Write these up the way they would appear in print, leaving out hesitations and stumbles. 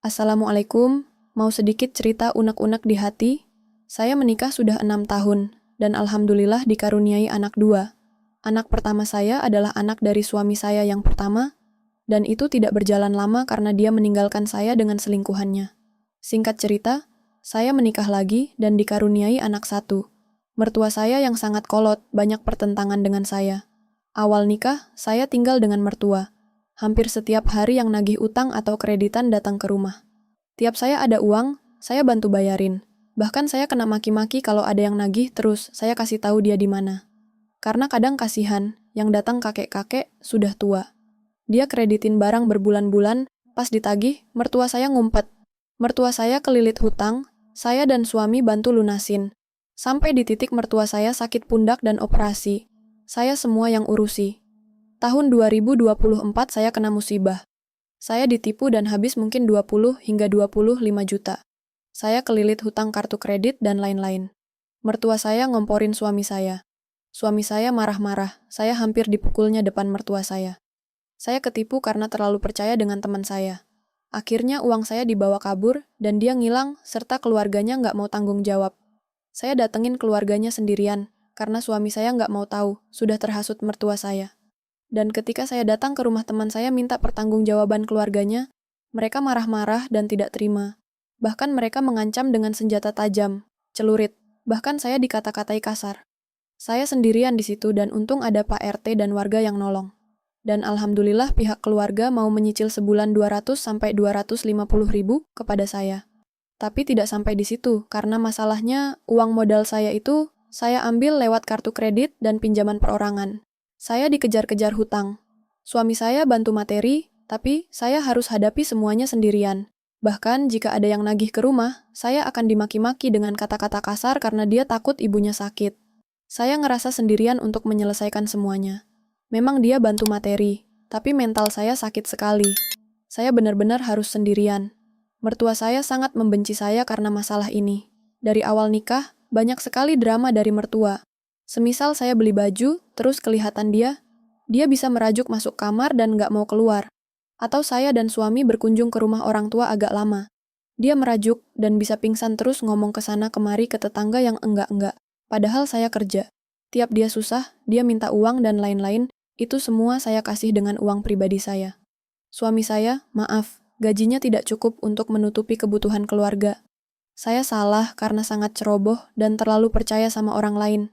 Assalamualaikum, mau sedikit cerita unek-unek di hati? Saya menikah sudah 6 tahun, dan alhamdulillah dikaruniai anak 2. Anak pertama saya adalah anak dari suami saya yang pertama, dan itu tidak berjalan lama karena dia meninggalkan saya dengan selingkuhannya. Singkat cerita, saya menikah lagi dan dikaruniai anak 1. Mertua saya yang sangat kolot, banyak pertentangan dengan saya. Awal nikah, saya tinggal dengan mertua. Hampir setiap hari yang nagih utang atau kreditan datang ke rumah. Tiap saya ada uang, saya bantu bayarin. Bahkan saya kena maki-maki kalau ada yang nagih terus saya kasih tahu dia di mana. Karena kadang kasihan, yang datang kakek-kakek sudah tua. Dia kreditin barang berbulan-bulan, pas ditagih, mertua saya ngumpet. Mertua saya kelilit hutang, saya dan suami bantu lunasin. Sampai di titik mertua saya sakit pundak dan operasi. Saya semua yang urusi. Tahun 2024 saya kena musibah. Saya ditipu dan habis mungkin 20 hingga 25 juta. Saya kelilit hutang kartu kredit dan lain-lain. Mertua saya ngomporin suami saya. Suami saya marah-marah, saya hampir dipukulnya depan mertua saya. Saya ketipu karena terlalu percaya dengan teman saya. Akhirnya uang saya dibawa kabur dan dia ngilang serta keluarganya nggak mau tanggung jawab. Saya datengin keluarganya sendirian karena suami saya nggak mau tahu, sudah terhasut mertua saya. Dan ketika saya datang ke rumah teman saya minta pertanggungjawaban keluarganya, mereka marah-marah dan tidak terima. Bahkan mereka mengancam dengan senjata tajam, celurit, bahkan saya dikata-katai kasar. Saya sendirian di situ dan untung ada Pak RT dan warga yang nolong. Dan alhamdulillah pihak keluarga mau menyicil sebulan 200 sampai 250 ribu kepada saya. Tapi tidak sampai di situ, karena masalahnya uang modal saya itu saya ambil lewat kartu kredit dan pinjaman perorangan. Saya dikejar-kejar hutang. Suami saya bantu materi, tapi saya harus hadapi semuanya sendirian. Bahkan jika ada yang nagih ke rumah, saya akan dimaki-maki dengan kata-kata kasar karena dia takut ibunya sakit. Saya ngerasa sendirian untuk menyelesaikan semuanya. Memang dia bantu materi, tapi mental saya sakit sekali. Saya benar-benar harus sendirian. Mertua saya sangat membenci saya karena masalah ini. Dari awal nikah, banyak sekali drama dari mertua. Semisal saya beli baju, terus kelihatan dia bisa merajuk masuk kamar dan nggak mau keluar. Atau saya dan suami berkunjung ke rumah orang tua agak lama. Dia merajuk dan bisa pingsan terus ngomong ke sana kemari ke tetangga yang enggak-enggak. Padahal saya kerja. Tiap dia susah, dia minta uang dan lain-lain, itu semua saya kasih dengan uang pribadi saya. Suami saya, maaf, gajinya tidak cukup untuk menutupi kebutuhan keluarga. Saya salah karena sangat ceroboh dan terlalu percaya sama orang lain.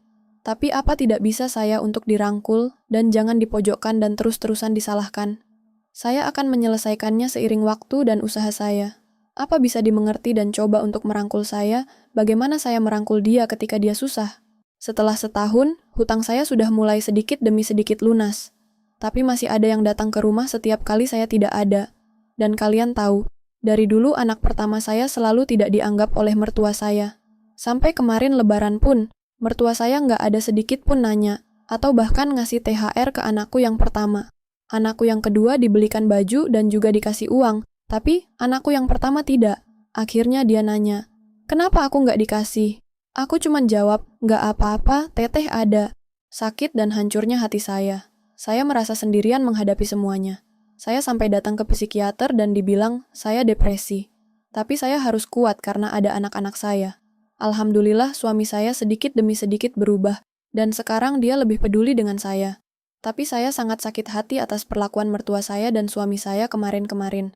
Tapi apa tidak bisa saya untuk dirangkul dan jangan dipojokkan dan terus-terusan disalahkan? Saya akan menyelesaikannya seiring waktu dan usaha saya. Apa bisa dimengerti dan coba untuk merangkul saya? Bagaimana saya merangkul dia ketika dia susah? Setelah setahun, hutang saya sudah mulai sedikit demi sedikit lunas. Tapi masih ada yang datang ke rumah setiap kali saya tidak ada. Dan kalian tahu, dari dulu anak pertama saya selalu tidak dianggap oleh mertua saya. Sampai kemarin lebaran pun, mertua saya nggak ada sedikit pun nanya, atau bahkan ngasih THR ke anakku yang pertama. Anakku yang kedua dibelikan baju dan juga dikasih uang, tapi anakku yang pertama tidak. Akhirnya dia nanya, kenapa aku nggak dikasih? Aku cuma jawab, nggak apa-apa, teteh ada. Sakit dan hancurnya hati saya. Saya merasa sendirian menghadapi semuanya. Saya sampai datang ke psikiater dan dibilang saya depresi. Tapi saya harus kuat karena ada anak-anak saya. Alhamdulillah suami saya sedikit demi sedikit berubah, dan sekarang dia lebih peduli dengan saya. Tapi saya sangat sakit hati atas perlakuan mertua saya dan suami saya kemarin-kemarin.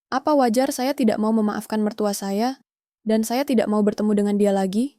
Apa wajar saya tidak mau memaafkan mertua saya, dan saya tidak mau bertemu dengan dia lagi?